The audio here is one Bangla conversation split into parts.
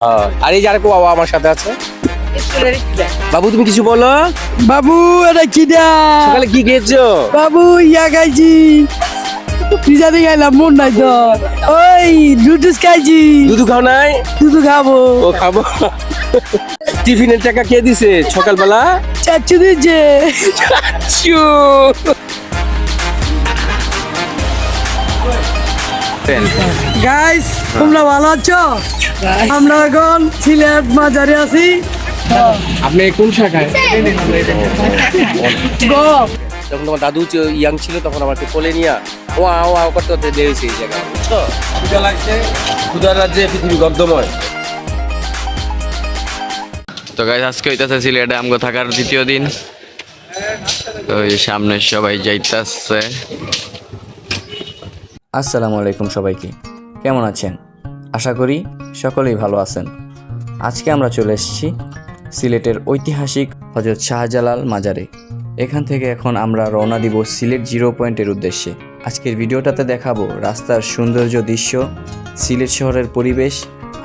আর এই যে আরেকটা বাবা আমার সাথে আছে। বাবু তুমি কিছু বলো। বাবু এটা কি দা সকালে কি খেয়েছো? বাবু ইয়া খাইছি, পিজা দিয়ে খাইলাম, মন নাই তো। ওই জুস খাইছি। দুধু খাও নাই? দুধ খাবো। ও খাবো। টিফিনের টাকা কে দিছে সকালবেলা? চাচ্ছু দিচ্ছে। চাচ্ছু। গাইস তোমরা ভালো আছো? আমরা এখন সিলেট মাজারে আছি। আপনি কোন শাখায়? যখন তোমার দাদু ইয়াং ছিল তখন আমাকে কোলে নিয়ে ও করতে করতে দেরিছে এই জায়গা, বুঝছো? ক্ষুধা লাগছে, ক্ষুধার রাজ্যে পৃথিবী গদ্যময়। তো গাইস আজকে হইতাছে সিলেটে আমগো থাকার দ্বিতীয় দিন। তো এই সামনে সবাই যাইতাছে। আসসালামু আলাইকুম সবাইকে, কেমন আছেন? আশা করি সকলেই ভালো আছেন। আজকে আমরা চলে এসেছি সিলেটের ঐতিহাসিক হযরত শাহজালাল মাজারে। এখান থেকে এখন আমরা রওনা দিব সিলেট 0 পয়েন্টের উদ্দেশ্যে। আজকের ভিডিওটাতে দেখাবো রাস্তার সৌন্দর্য দৃশ্য, সিলেট শহরের পরিবেশ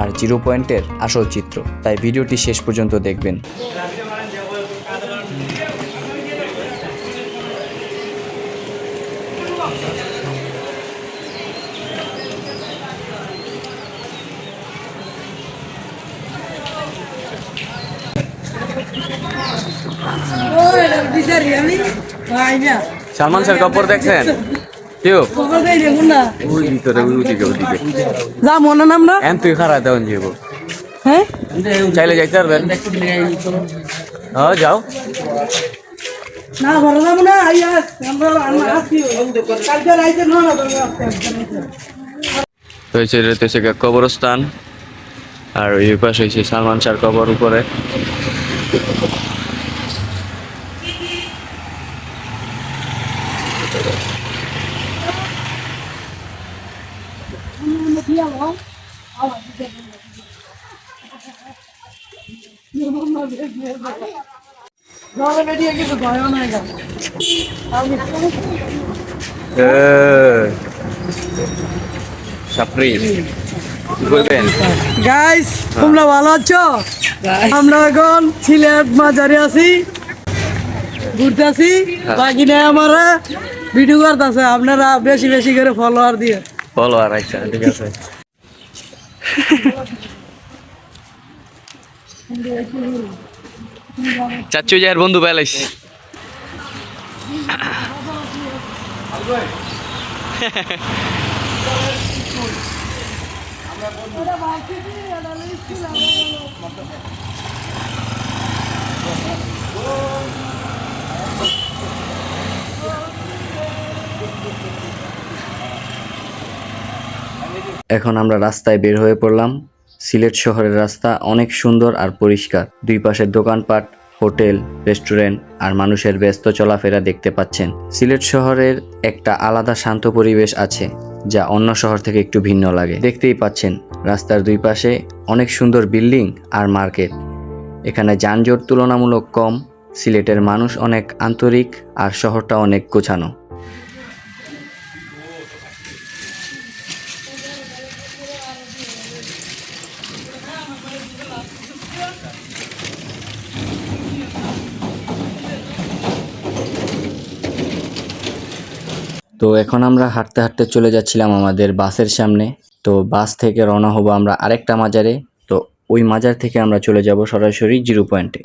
আর 0 পয়েন্টের আসল চিত্র। তাই ভিডিওটি শেষ পর্যন্ত দেখবেন। সালমান শাহ কপর দেখছেন? কেউ ওই ভিতরে ওইদিকে যা মনে নাম না। এন তুই খারাপ দেওয়ান যাবো। হ্যাঁ চাইলে যাইতে পারবেন। হ্যাঁ যাও। না ভালো যাবো না। আমরা আসছি কালকে রাইতে না না তো হচ্ছে এটা হচ্ছে কবরস্থান, আর ওই পাশে হচ্ছে সালমান শাহর কবর উপরে। সাপরি বলবেন। গাইস তোমরা ভালো আছো? আমরা এখন সিলেট মাজারে আছি, ঘুরতেছি। বাকি নেই আমার ভিডিও করতেছে, আপনারা বেশি বেশি করে ফলোয়ার দিয়ে বলো। আর আচ্ছা ঠিক আছে। চাচ্চু যার বন্ধু বেলাইস। এখন আমরা রাস্তায় বের হয়ে পড়লাম। সিলেট শহরের রাস্তা অনেক সুন্দর আর পরিষ্কার। দুই পাশের দোকানপাট, হোটেল, রেস্টুরেন্ট আর মানুষের ব্যস্ত চলাফেরা দেখতে পাচ্ছেন। সিলেট শহরের একটা আলাদা শান্ত পরিবেশ আছে, যা অন্য শহর থেকে একটু ভিন্ন লাগে। দেখতেই পাচ্ছেন রাস্তার দুই পাশে অনেক সুন্দর বিল্ডিং আর মার্কেট। এখানে যানজট তুলনামূলক কম। সিলেটের মানুষ অনেক আন্তরিক আর শহরটা অনেক গোছানো। তো এখন আমরা হাঁটতে হাঁটতে চলে যাচ্ছিলাম আমাদের বাসের সামনে। তো বাস থেকে রওনা হব আমরা আরেকটা মাজারে। তো ওই মাজার থেকে আমরা চলে যাব সরাসরি 0 পয়েন্টে।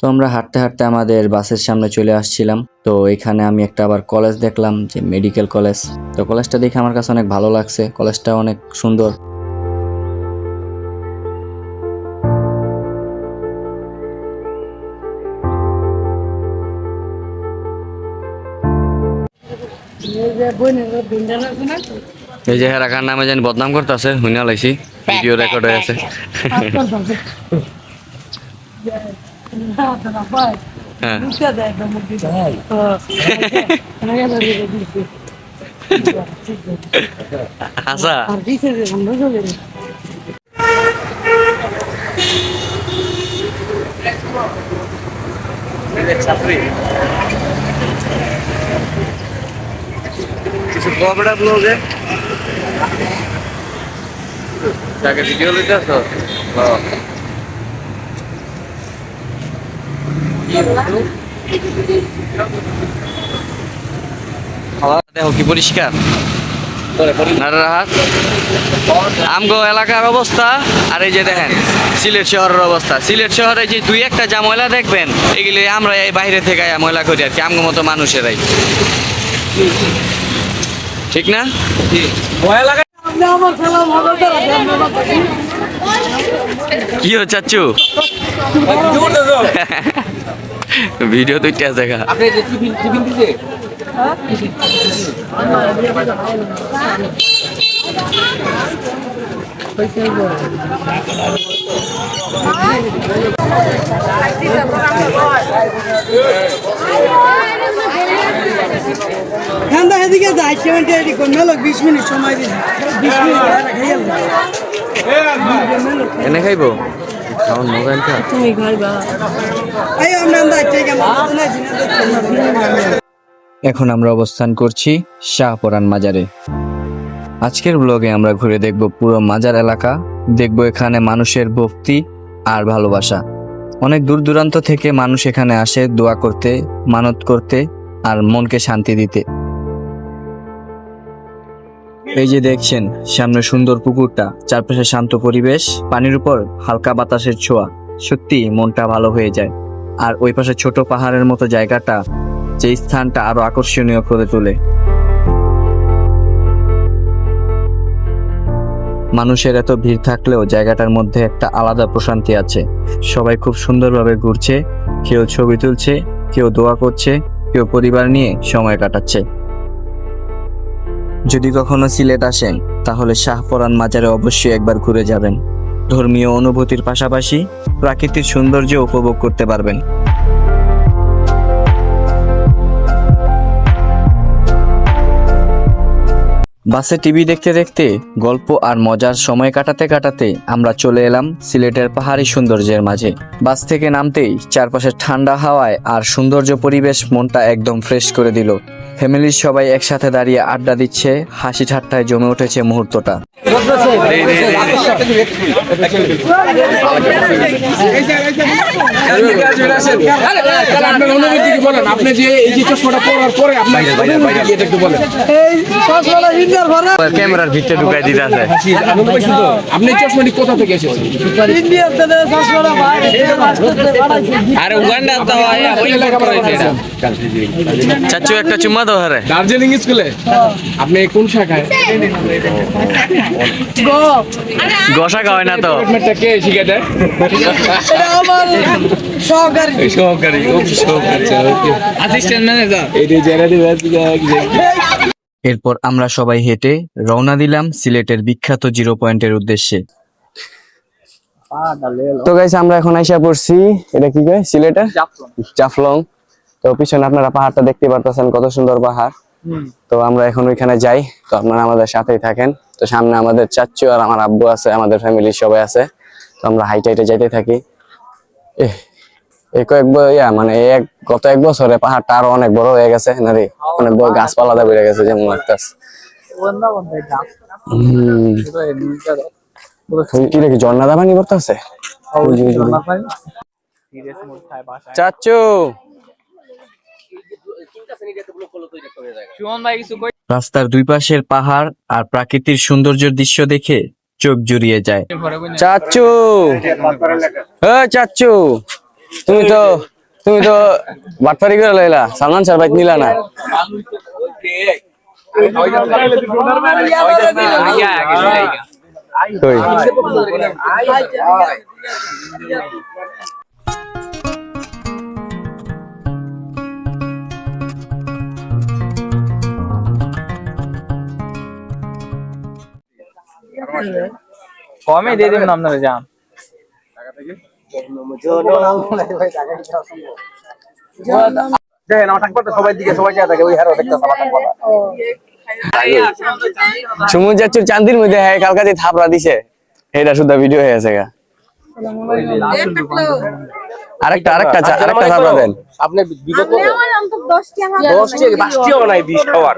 তো আমরা হাঁটতে হাঁটতে আমাদের বাসের সামনে চলে আসছিলাম। তো এখানে আমি একটা আবার কলেজ দেখলাম, যে মেডিকেল কলেজ। তো কলেজটা দেখে আমার কাছে অনেক ভালো লাগছে, কলেজটা অনেক সুন্দর। এই যে হেরাকার নামে জানি বদনাম করতেছে, হুইনা লাইছি, ভিডিও রেকর্ড হয়ে আছে। হ্যাঁ আচ্ছা ছাত্রী কিছু বড় ব্লগে তাকে ভিডিও লইতে আসো দেখো কি পরিষ্কার নারাহাট আমগো এলাকার অবস্থা। আর এই যে দেখেন সিলেট শহরের অবস্থা। সিলেট শহরে যে দুই একটা যা ময়লা দেখবেন এগুলি আমরা এই বাইরে থেকে ময়লা করি আর কি, আমগো মতো মানুষেরাই, ঠিক না? আপনি আমার সালাম হবে কি হো চাচ্ছু ভিডিও দুইটা দেখা আপনি যে টিফিন দিতে ঠান্ডা এদিকে যাই 70 কোন মেলো 20 মিনিট সময় দিন 20 মিনিট খাইয়া এনে খাইবো খাওয়ান মজা খা তুমি খাইবা এই আমরা ঠিক আছে এখন আমরা অবস্থান করছি শাহপরান মাজারে। আজকের ব্লগে আমরা ঘুরে দেখব পুরো মাজার এলাকা, দেখব এখানে মানুষের ভক্তি আর ভালোবাসা। অনেক দূর দূরান্ত থেকে মানুষ এখানে আসে দোয়া করতে, মানত করতে আর মনকে শান্তি দিতে। এই যে দেখছেন সামনে সুন্দর পুকুরটা, চারপাশে শান্ত পরিবেশ, পানির উপর হালকা বাতাসের ছোঁয়া, সত্যি মনটা ভালো হয়ে যায়। আর ওই পাশে ছোট পাহাড়ের মতো জায়গাটা যে স্থানটা আরো আকর্ষণীয় করে তোলে। মানুষের এত ভিড় থাকলেও জায়গাটার মধ্যে একটা আলাদা প্রশান্তি আছে। সবাই খুব সুন্দরভাবে ঘুরছে, কেউ ছবি তুলছে, কেউ দোয়া করছে, কেউ পরিবার নিয়ে সময় কাটাচ্ছে। যদি কখনো সিলেট আসেন তাহলে শাহপরান মাজারে অবশ্যই একবার ঘুরে যাবেন। ধর্মীয় অনুভূতির পাশাপাশি প্রাকৃতিক সৌন্দর্য উপভোগ করতে পারবেন। বাসে টিভি দেখতে দেখতে, গল্প আর মজার সময় কাটাতে কাটাতে আমরা চলে এলাম সিলেটের পাহাড়ি সৌন্দর্যের মাঝে। বাস থেকে নামতেই চারপাশে ঠান্ডা হাওয়ায় আর সৌন্দর্য পরিবেশ মনটা একদম ফ্রেশ করে দিল। ফ্যামিলির সবাই একসাথে দাঁড়িয়ে আড্ডা দিচ্ছে, হাসি ঠাট্টায় জমে উঠেছে মুহূর্তটা। আপনি যে এই যে চশমাটা পরার পরে ক্যামেরার ভিতরে ঢুকাই দিতে আছে। আপনি চশমাটি কোথা থেকে এসেছেন? আরে উগান্ডা তো চাচু একটা চুম্মা দাও। আরে দার্জিলিং স্কুলে আপনি কোন শাখায়? গোসা খাওয়ায় না তো। কে শিখে দেয়? আমার সহকারী সহকারী অ্যাসিস্ট্যান্ট ম্যানেজার। এরপর আমরা সবাই হেঁটে রওনা দিলাম সিলেটের বিখ্যাত 0 পয়েন্টের উদ্দেশ্যে। তো গাইস আমরা এখন আইসা পড়ছি, এটা কি কয় সিলেটের জাফলং। তো পিছনে আপনারা পাহাড়টা দেখতে পারতেছেন, কত সুন্দর পাহাড়। তো আমরা এখন ওইখানে যাই, তো আপনারা আমাদের সাথেই থাকেন। তো সামনে আমাদের চাচু আর আমার আব্বু আছে, আমাদের ফ্যামিলির সবাই আছে। তো আমরা হাইটে হাইটে যাইতে থাকি। এই মানে গত 1 বছরে পাহাড়টা আরো অনেক বড় হয়ে গেছে না রে, অনেক বড় গাছপালা বেড়ে গেছে যেমন লাগতেছে। এটা কি ঝর্ণা দা পানি পড়তেছে? চাচু রাস্তার দুই পাশের পাহাড় আর প্রাকৃতিক সৌন্দর্যের দৃশ্য দেখে চোখ জুড়িয়ে যায়। চাচু, চাচু তুমি তো বাটপারি করে লইলা, সালমান স্যার বাইক নিলা না। কমে দিয়ে দেবেন আপনারা যান। সুমন চাচুর চান্দির মধ্যে কালকা যে থাপড়া দিছে এটা শুধু ভিডিও হয়ে গেছে গা। আরেকটা চাপড়া দেন। আপনার বিপদ আপনি আমার অন্তত 10 টাকা 10 টাকা 5 টাকা নাই 20 খাওয়ার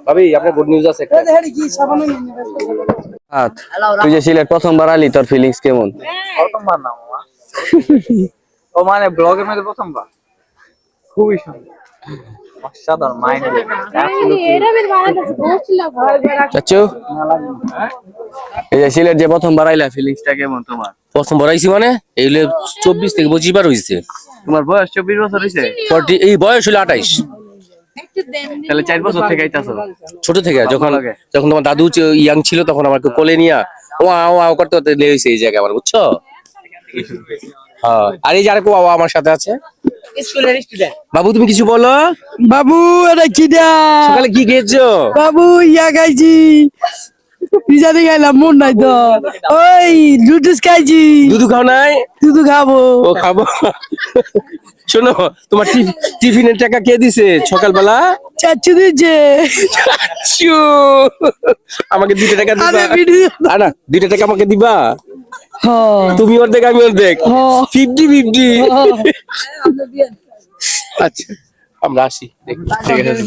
ভাবি আপনার গুড নিউজ আছে একটা কি সাবান তুই যে সিলেট প্রথমবার আলি, তোর ফিলিংস কেমন? প্রথমবার না মামা, ও মানে ব্লগের মধ্যে প্রথমবার। খুবই সুন্দর, অসাধারণ, মাইন্ড এরা বের বানাতেছে বলছিল চাচু, এই যে সিলেট যে প্রথমবার আইলা, ফিলিংসটা কেমন তোমার? প্রথম বড়াইছি মানে এইলে 24 থেকে 25 বার হইছে। তোমার বয়স 24 বছর হইছে? 40 এই বয়স হলো 28। তাহলে 4 বছর থেকে আইতাছো? ছোট থেকে যখন তোমার দাদু ইয়াং ছিল তখন আমাকে কোলে নিয়া ওয়া করতে করতে লেগেছে এই জায়গা আমার, বুঝছো? হ্যাঁ, আর এই যে আরেকটা বাবা আমার সাথে আছে, স্কুলের স্টুডেন্ট। বাবু তুমি কিছু বলো। বাবু এটা কি দা? সকালে কি খেয়েছো? বাবু ইয়া খাইছি, পিজাদি খাইলাম, মন নাই তো। ওই জুস খাইছি। দুধ খাও নাই? দুধ খাবো। ও খাবো। শোনো, তোমার টিফিনের টাকা কে দিছে সকালবেলা? চাচু দিচ্ছে। চাচু, আমাকে 2 টাকা দিবা? আরে ভিডিও না 2 টাকা আমাকে দিবা? হ্যাঁ তুমি অর্ধেক আমি অর্ধেক, 50-50। আচ্ছা আমরা আসি, ঠিক আছে।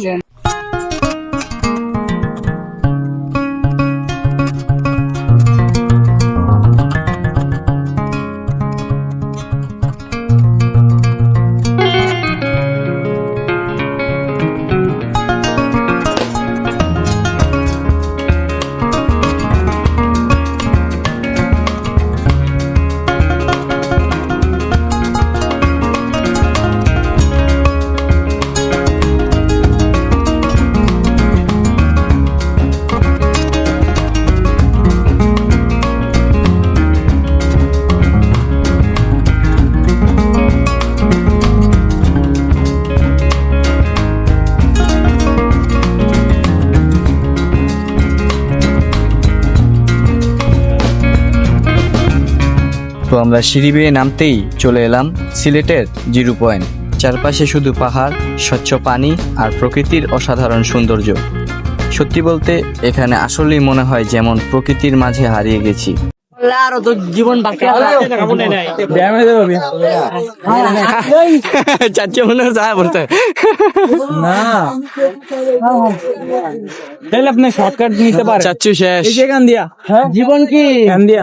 তো আমরা সিঁড়ি বেয়ে নামতেই চলে এলাম সিলেটের জিরো পয়েন্ট। চারপাশে শুধু পাহাড়, স্বচ্ছ পানি আর প্রকৃতির অসাধারণ সৌন্দর্য। সত্যি বলতে এখানে আসলেই মনে হয় যেমন প্রকৃতির মাঝে হারিয়ে গেছি। আরো তো জীবন বাকি আছে। চাচু মনে হয় যায় বলতে না তাহলে আপনি শর্টকাট নিতে পারেন। চাচু শেষ। এই যে গান দিয়া জীবন কি গান দিয়া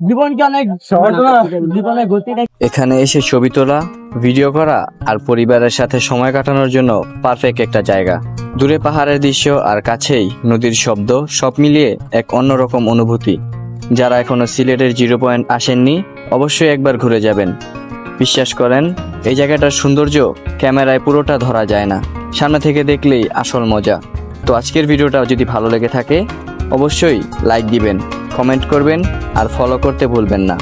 জীবন কি অনেক শর্ট না, জীবনে গতি নেই। এখানে এসে ছবি তোলা, ভিডিও করা আর পরিবারের সাথে সময় কাটানোর জন্য পারফেক্ট একটা জায়গা। দূরে পাহাড়ের দৃশ্য আর কাছেই নদীর শব্দ, সব মিলিয়ে এক অন্যরকম অনুভূতি। যারা এখনো সিলেটের জিরো পয়েন্ট আসেননি, অবশ্যই একবার ঘুরে যাবেন। বিশ্বাস করেন, এই জায়গাটার সৌন্দর্য ক্যামেরায় পুরোটা ধরা যায় না, সামনে থেকে দেখলেই আসল মজা। তো আজকের ভিডিওটা যদি ভালো লেগে থাকে অবশ্যই লাইক দিবেন, কমেন্ট করবেন আর ফলো করতে ভুলবেন না।